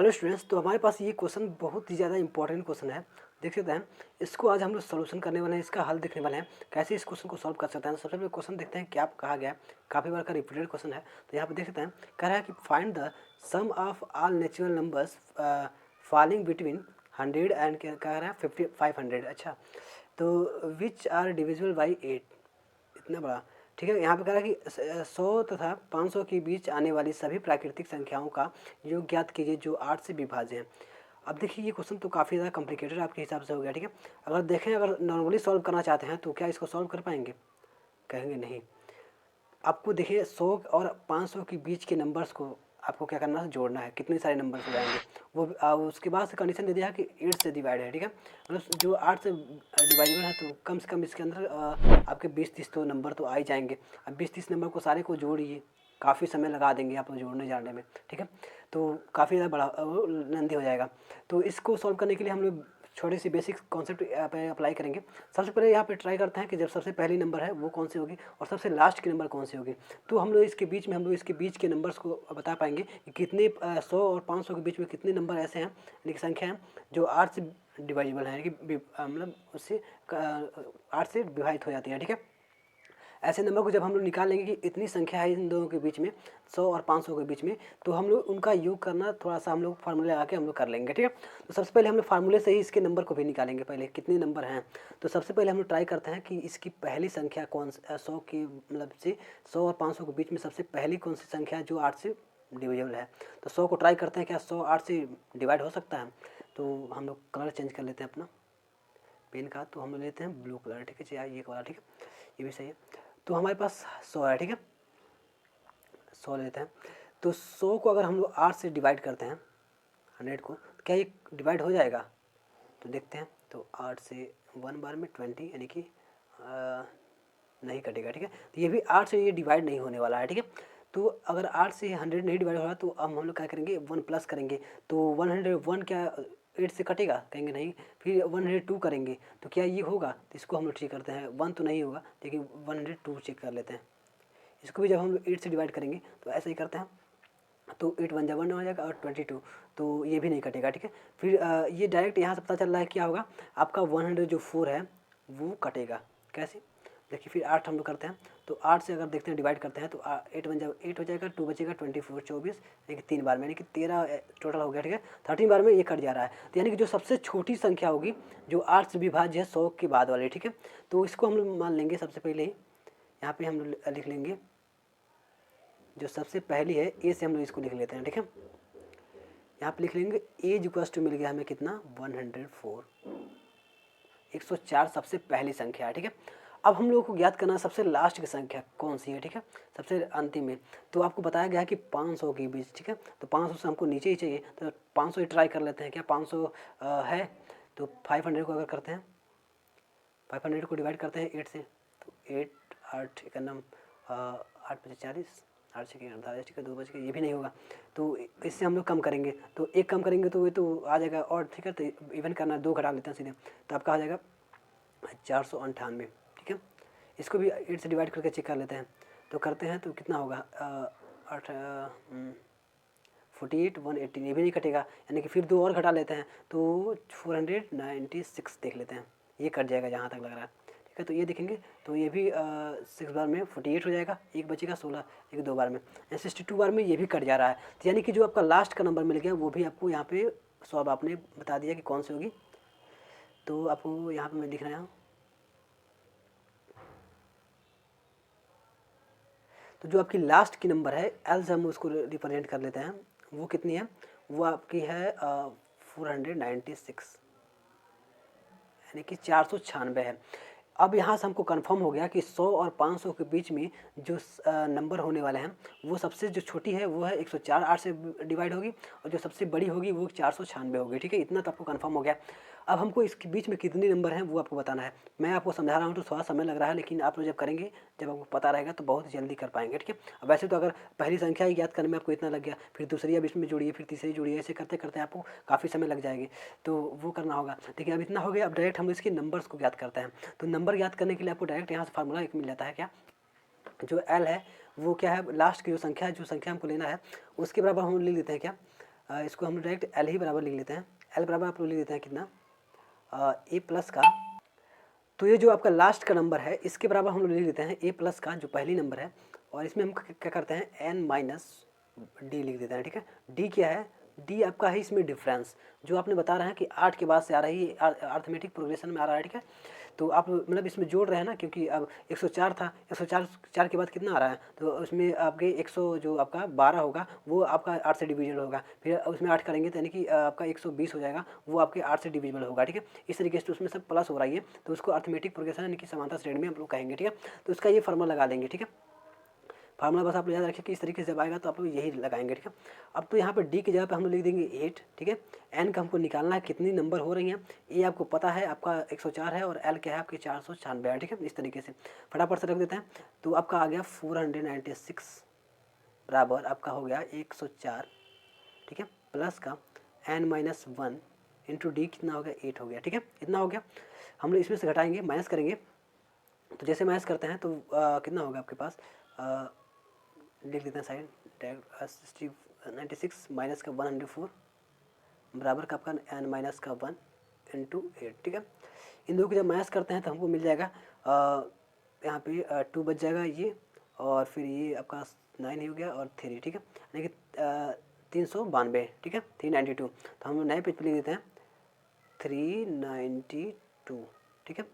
Hello students, तो हमारे पास ये क्वेश्चन बहुत ही ज़्यादा इंपॉर्टेंट क्वेश्चन है। देख सकते हैं, इसको आज हम लोग सोल्यूशन करने वाले हैं, इसका हल देखने वाले हैं कैसे इस क्वेश्चन को सॉल्व कर सकते हैं। सबसे पहले क्वेश्चन देखते हैं क्या कहा गया है। काफ़ी बार का रिपीटेड क्वेश्चन है। तो यहाँ पे देख सकते हैं, कह रहा है कि find the sum of all natural numbers falling between 100 and क्या कह रहा है 500। अच्छा, तो विच आर डिविजिबल बाई 8, इतना बड़ा। ठीक है, यहाँ पे कह रहा है कि 100 तथा 500 के बीच आने वाली सभी प्राकृतिक संख्याओं का योग ज्ञात कीजिए जो 8 से विभाज्य हैं। अब देखिए, ये क्वेश्चन तो काफ़ी ज़्यादा कॉम्प्लिकेटेड आपके हिसाब से हो गया। ठीक है, अगर देखें, अगर नॉर्मली सॉल्व करना चाहते हैं तो क्या इसको सॉल्व कर पाएंगे? कहेंगे नहीं। आपको देखिए 100 और 500 के बीच के नंबर्स को आपको क्या करना है, जोड़ना है। कितने सारे नंबर्स हो जाएंगे वो उसके बाद से कंडीशन दे दिया है कि 8 से डिवाइड है। ठीक है, मतलब जो 8 से डिवाइडेबल है तो कम से कम इसके अंदर आपके 20-30 तो नंबर तो आ ही जाएंगे। अब 20-30 नंबर को सारे को जोड़िए, काफ़ी समय लगा देंगे आप जोड़ने जाने में। ठीक है, तो काफ़ी ज़्यादा बड़ा लेंथी हो जाएगा। तो इसको सॉल्व करने के लिए हम लोग छोटे सी बेसिक कॉन्सेप्ट पे अप्लाई करेंगे। सबसे पहले यहाँ पे ट्राई करते हैं कि जब सबसे पहली नंबर है वो कौन सी होगी और सबसे लास्ट की नंबर कौन सी होगी। तो हम लोग इसके बीच के नंबर्स को बता पाएंगे कि कितने 100 और 500 के बीच में कितने नंबर ऐसे हैं, यानी कि संख्या हैं जो 8 से डिवाइजेबल हैं, यानी कि मतलब उससे 8 से विभाजित हो जाती है। ठीक है, ऐसे नंबर को जब हम लोग निकाल लेंगे कि इतनी संख्या है इन दोनों के बीच में, 100 और 500 के बीच में, तो हम लोग उनका योग करना थोड़ा सा हम लोग फार्मूला लगा के हम लोग कर लेंगे। ठीक है, तो सबसे पहले हम लोग फार्मूले से ही इसके नंबर को भी निकालेंगे। पहले कितने नंबर हैं, तो सबसे पहले हम लोग ट्राई करते हैं कि इसकी पहली संख्या कौन 100 की मतलब से 100 और 500 के बीच में सबसे पहली कौन सी संख्या है जो 8 से डिविजिबल है। तो 100 को ट्राई करते हैं, क्या 100 8 से डिवाइड हो सकता है? तो हम लोग कलर चेंज कर लेते हैं अपना पेन का, तो हम लोग लेते हैं ब्लू कलर। ठीक है, चाहिए ये वाला। ठीक है, ये भी सही है। तो हमारे पास 100 है। ठीक है, 100 लेते हैं। तो 100 को अगर हम लोग 8 से डिवाइड करते हैं 100 को, तो क्या ये डिवाइड हो जाएगा? तो देखते हैं। तो 8 से 1 बार में 20, यानी कि नहीं कटेगा। ठीक है, तो ये भी 8 से ये डिवाइड नहीं होने वाला है। ठीक है, तो अगर 8 से 100 नहीं डिवाइड हो रहा तो अब हम लोग क्या करेंगे, 1 प्लस करेंगे। तो 101 क्या 8 से कटेगा? कहेंगे नहीं। फिर 102 करेंगे तो क्या ये होगा? तो इसको हम लोग चेक करते हैं। 1 तो नहीं होगा, लेकिन 102 चेक कर लेते हैं। इसको भी जब हम लोग 8 से डिवाइड करेंगे तो ऐसे ही करते हैं। तो 8 1 1 हो जाएगा और 22, तो ये भी नहीं कटेगा। ठीक है, फिर ये डायरेक्ट यहाँ से पता चल रहा है क्या होगा, आपका 104 है वो कटेगा। कैसे? देखिए, फिर 8 हम लोग करते हैं। तो 8 से अगर देखते हैं डिवाइड करते हैं तो 8 1 जब 8 हो जाएगा, 2 बचेगा 24 24, यानी कि 3 बार में, यानी कि 13 टोटल हो गया। ठीक है, 13 बार में ये कट जा रहा है। तो यानी कि जो सबसे छोटी संख्या होगी जो 8 से विभाज्य है 100 के बाद वाली। ठीक है, तो इसको हम लोग मान लेंगे सबसे पहले ही यहाँ पे हम लोग लिख लेंगे जो सबसे पहली है ए से हम लोग इसको लिख लेते हैं। ठीक है, यहाँ पे लिख लेंगे ए इक्वल्स टू मिल गया हमें कितना 104, 104 सबसे पहली संख्या है। ठीक है, अब हम लोगों को ज्ञात करना है सबसे लास्ट की संख्या कौन सी है। ठीक है, सबसे अंतिम में तो आपको बताया गया है कि 500 के बीच। ठीक है, तो 500 से हमको नीचे ही चाहिए, तो 500 ही ट्राई कर लेते हैं। क्या 500 है? तो 500 को अगर करते हैं, 500 को डिवाइड करते हैं 8 से, तो 8 8 इकन्नम 8 5 40, 8 6 48। ठीक है, 2 बच गए, ये भी नहीं होगा। तो इससे हम लोग कम करेंगे, तो एक कम करेंगे तो ये तो आ जाएगा। और ठीक है, तो इवन करना है, 2 घटा लेते हैं सीधे, तो आपका आ जाएगा 498। ठीक है, इसको भी 8 से डिवाइड करके चेक कर लेते हैं। तो करते हैं तो कितना होगा 48 118, ये भी नहीं कटेगा, यानी कि फिर 2 और घटा लेते हैं तो 496 देख लेते हैं, ये कट जाएगा जहाँ तक लग रहा है। ठीक है, तो ये देखेंगे तो ये भी 6 बार में 48 हो जाएगा, एक बचेगा 16, एक 2 बार में, 62 बार में ये भी कट जा रहा है। तो यानी कि जो आपका लास्ट का नंबर मिल गया वो भी आपको यहाँ पे सॉल्व आपने बता दिया कि कौन सी होगी। तो आपको यहाँ पे मैं लिख रहा हूँ, तो जो आपकी लास्ट की नंबर है एल से हम उसको रिप्रेजेंट कर लेते हैं, वो कितनी है? वो आपकी है 496, यानी कि 496 है। अब यहाँ से हमको कंफर्म हो गया कि 100 और 500 के बीच में जो नंबर होने वाले हैं वो सबसे जो छोटी है वो है 104, 8 से डिवाइड होगी, और जो सबसे बड़ी होगी वो 496 होगी। ठीक है, इतना तो आपको कंफर्म हो गया। अब हमको इसके बीच में कितने नंबर हैं वो आपको बताना है। मैं आपको समझा रहा हूँ तो थोड़ा समय लग रहा है, लेकिन आप लोग जब करेंगे, जब आपको पता रहेगा तो बहुत जल्दी कर पाएंगे। ठीक है, अब वैसे तो अगर पहली संख्या ही याद करने में आपको इतना लग गया, फिर दूसरी अब इसमें जोड़िए, फिर तीसरी जोड़िए, ऐसे करते करते आपको काफ़ी समय लग जाएगी, तो वो करना होगा। देखिए, अब इतना हो गया, अब डायरेक्ट हम इसके नंबर्स को याद करते हैं। तो नंबर याद करने के लिए आपको डायरेक्ट यहाँ से फार्मूला एक मिल जाता है। क्या? जो एल है वो क्या है, लास्ट की जो संख्या है, जो संख्या हमको लेना है उसके बराबर हम ले लेते हैं क्या इसको हम डायरेक्ट एल ही बराबर लिख लेते हैं। एल बराबर आप लोग लिख देते हैं कितना, ए प्लस का, तो ये जो आपका लास्ट का नंबर है इसके बराबर हम लोग लिख लेते हैं ए प्लस का जो पहली नंबर है, और इसमें हम क्या करते हैं एन माइनस डी लिख देते हैं। ठीक है, डी क्या है, डी आपका है इसमें डिफरेंस, जो आपने बता रहे हैं कि 8 के बाद से आ रही अर्थमेटिक प्रोग्रेशन में आ रहा है। ठीक है, तो आप मतलब इसमें जोड़ रहे हैं ना, क्योंकि अब 104 था, 104 4 के बाद कितना आ रहा है, तो उसमें आपके 100 जो आपका 12 होगा वो आपका 8 से डिविजिबल होगा, फिर उसमें 8 करेंगे तो यानी कि आपका 120 हो जाएगा, वो आपके 8 से डिविजिबल होगा। ठीक है, इस तरीके से उसमें सब प्लस हो रही है, तो उसको अर्थमेटिक प्रोग्रेशन यानी कि समानता श्रेणी में हम लोग कहेंगे। ठीक है, तो उसका ये फार्मूला लगा देंगे। ठीक है, फार्मूला बस आप याद रखिए कि इस तरीके से जब आएगा तो आप लोग यही लगाएंगे। ठीक है, अब तो यहाँ पर डी की जगह पे हम लोग लिख देंगे 8। ठीक है, एन का हमको निकालना है कितनी नंबर हो रही हैं, ए आपको पता है आपका 104 है, और एल क्या है आपकी 496 है। ठीक है, इस तरीके से फटाफट से रख देते हैं, तो आपका आ गया 496 बराबर आपका हो गया 104। ठीक है, प्लस का एन माइनस 1 इंटू डी कितना हो गया 8 हो गया। ठीक है, इतना हो गया, हम लोग इसमें से घटाएंगे माइनस करेंगे, तो जैसे माइनस करते हैं तो कितना होगा आपके पास, लिख देते हैं साइड, 96 माइनस का 104 बराबर का आपका एन माइनस का 1 इंटू 8। ठीक है, इन दोनों को जब माइनस करते हैं तो हमको मिल जाएगा यहाँ पे 2 बच जाएगा ये, और फिर ये आपका 9 हो गया और 3। ठीक है, यानी कि 392। ठीक है, 392, तो हम लोग नए पेज पे लिख देते हैं 392। ठीक है,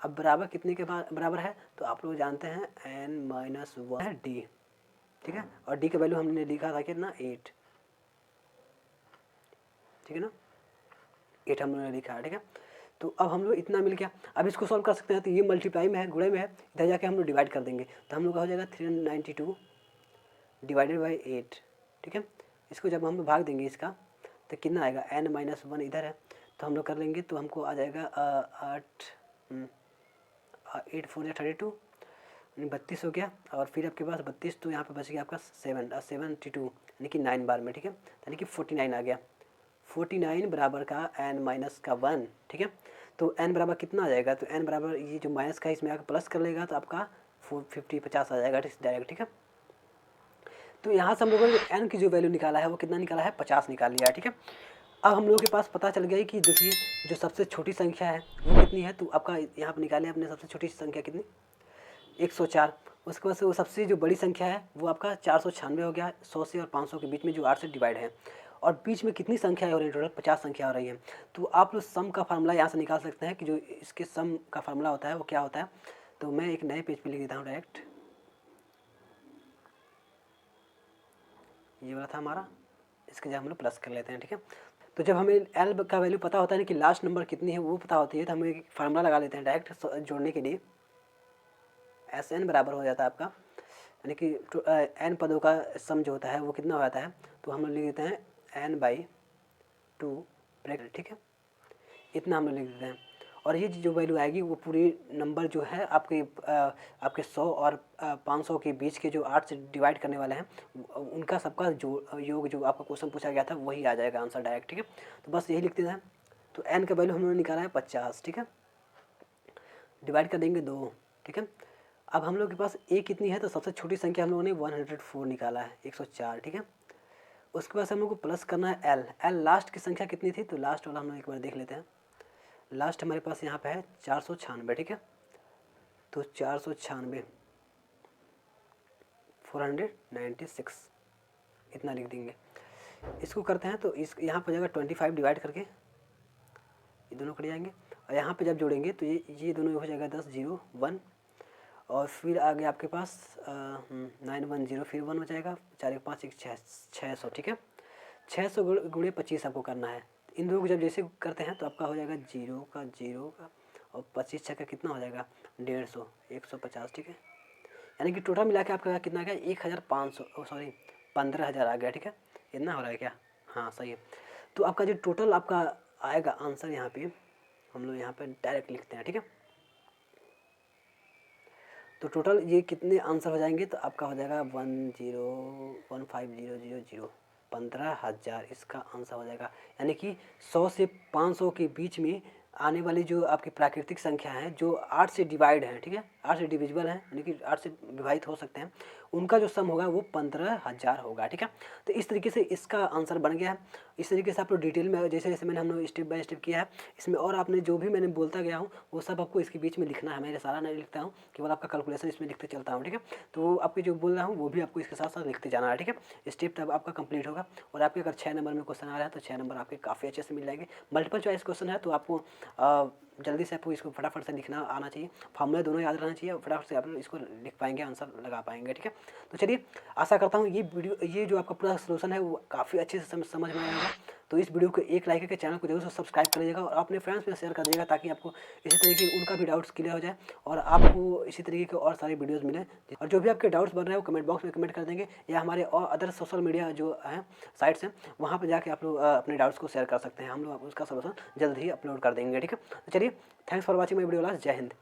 अब बराबर कितने के बराबर है, तो आप लोग जानते हैं एन माइनस 1 है डी। ठीक है, और डी का वैल्यू हमने लिखा था कितना 8। ठीक है ना, 8 हम लोगों ने लिखा है। ठीक है, तो अब हम लोग इतना मिल गया, अब इसको सॉल्व कर सकते हैं, तो ये मल्टीप्लाई में है, गुणे में है, इधर जाके हम लोग डिवाइड कर देंगे, तो हम लोग का हो जाएगा 392 डिवाइडेड बाई 8। ठीक है, इसको जब हम भाग देंगे इसका तो कितना आएगा, एन माइनस 1 इधर है, तो हम लोग कर लेंगे, तो हमको आ जाएगा 8 4 32 32 हो गया, और फिर आपके पास 32, तो यहाँ पे बच गया आपका 72 यानी कि 9 बार में। ठीक है, यानी कि 49 आ गया, 49 बराबर का एन माइनस का 1। ठीक है, तो एन बराबर कितना आ जाएगा, तो एन बराबर ये जो माइनस का इसमें आकर प्लस कर लेगा तो आपका 50 आ जाएगा डायरेक्ट। ठीक है, तो यहाँ से हम लोगों ने एन की जो वैल्यू निकाला है वो कितना निकाला है, 50 निकाल लिया है। ठीक है, अब हम लोगों के पास पता चल गया कि देखिए जो सबसे छोटी संख्या है वो कितनी है, तो आपका यहाँ पर निकाले आपने सबसे छोटी संख्या कितनी, 104। उसके बाद से वो सबसे जो बड़ी संख्या है वो आपका 496 हो गया, 100 से और 500 के बीच में जो 8 से डिवाइड है, और बीच में कितनी संख्या हो रही है, टोटल 50 संख्या हो रही है। तो आप लोग सम का फार्मूला यहाँ से निकाल सकते हैं कि जो इसके सम का फार्मूला होता है वो क्या होता है, तो मैं एक नए पेज पे लिख देता हूँ डायरेक्ट, ये वाला था हमारा, इसके जगह हम लोग प्लस कर लेते हैं। ठीक है, तो जब हमें एल का वैल्यू पता होता है ना कि लास्ट नंबर कितनी है वो पता होती है, तो हम एक फार्मूला लगा लेते हैं डायरेक्ट जोड़ने के लिए, एस एन बराबर हो जाता है आपका, यानी कि एन पदों का सम जो होता है वो कितना हो जाता है, तो हम लोग लिख देते हैं एन बाई 2 ब्रैकेट। ठीक है, इतना हम लोग लिख देते हैं, और ये जो वैल्यू आएगी वो पूरी नंबर जो है आपके 100 और 500 के बीच के जो 8 से डिवाइड करने वाले हैं उनका सबका जो योग जो आपका क्वेश्चन पूछा गया था वही आ जाएगा आंसर डायरेक्ट। ठीक है, तो बस यही लिखते हैं, तो एन का वैल्यू हम लोगों ने निकाला है 50। ठीक है, डिवाइड कर देंगे 2। ठीक है, अब हम लोग के पास ए कितनी है, तो सबसे छोटी संख्या हम लोगों ने 104 निकाला है, 104। ठीक है, उसके बाद हम लोग को प्लस करना है एल, एल लास्ट की संख्या कितनी थी, तो लास्ट वाला हम लोग एक बार देख लेते हैं, लास्ट हमारे पास यहाँ पे है 496। ठीक है, तो 496 496 इतना लिख देंगे, इसको करते हैं तो इस यहाँ पर जाएगा 25 डिवाइड करके, ये दोनों कट जाएंगे, और यहाँ पे जब जोड़ेंगे तो ये दोनों हो जाएगा 10 0 1, और फिर आगे आपके पास 910 फिर 1 हो जाएगा, 4 1 5 1 600। ठीक है, 600 गुणे 25 आपको करना है, इन दोनों को जब जैसे करते हैं तो आपका हो जाएगा 0 का और 25 का कितना हो जाएगा 150 150। ठीक है, यानी कि टोटल मिला के आपका कितना आ गया 1500 सॉरी 15,000 आ गया। ठीक है, इतना हो रहा है क्या, हाँ सही है, तो आपका जो टोटल आपका आएगा आंसर यहाँ पे हम लोग यहाँ पे डायरेक्ट लिखते हैं। ठीक है, तो टोटल ये कितने आंसर हो जाएंगे, तो आपका हो जाएगा 1,015,000 15,000 इसका आंसर हो जाएगा, यानी कि 100 से 500 के बीच में आने वाली जो आपकी प्राकृतिक संख्या है जो 8 से डिवाइड है, ठीक है, 8 से डिविजिबल है, यानी कि 8 से विभाजित हो सकते हैं, उनका जो सम होगा वो 15,000 होगा, ठीक है। तो इस तरीके से इसका आंसर बन गया है। इस तरीके से आप लोग डिटेल में जैसे जैसे मैंने हम लोग स्टेप बाय स्टेप किया है इसमें, और आपने जो भी मैंने बोलता गया हूँ वो सब आपको इसके बीच में लिखना है। मैं सारा नहीं लिखता हूँ, केवल आपका कैलकुलेशन इसमें लिखते चलता हूँ, ठीक है। तो आपके जो बोल रहा हूँ वो भी आपको इसके साथ साथ लिखते जाना है, ठीक है। स्टेप तब आपका कंप्लीट होगा। और आपके अगर 6 नंबर में क्वेश्चन आ रहा है तो 6 नंबर आपके काफ़ी अच्छे से मिल जाएंगे। मल्टीपल चॉइस क्वेश्चन है तो आपको जल्दी से आपको इसको फटाफट से लिखना आना चाहिए, फार्मूला दोनों याद रहना चाहिए, फटाफट से आप इसको लिख पाएंगे, आंसर लगा पाएंगे, ठीक है। तो चलिए, आशा करता हूँ ये जो आपका पूरा सोल्यूशन है वो काफ़ी अच्छे से समझ में आएगा। तो इस वीडियो को एक लाइक करके चैनल को जरूर से सब्सक्राइब कर लीजिएगा और अपने फ्रेंड्स में शेयर कर दीजिएगा, ताकि आपको इसी तरीके उनका भी डाउट्स क्लियर हो जाए और आपको इसी तरीके के और सारी वीडियोस मिले। और जो भी आपके डाउट्स बन रहे हैं वो कमेंट बॉक्स में कमेंट कर देंगे, या हमारे और अदर सोशल मीडिया जो हैं साइट्स हैं वहाँ पर जाके आप लोग अपने डाउट्स को शेयर कर सकते हैं। हम लोग उसका सोल्यूशन जल्द ही अपलोड कर देंगे, ठीक है। तो चलिए, thanks for watching my video class. जय हिंद।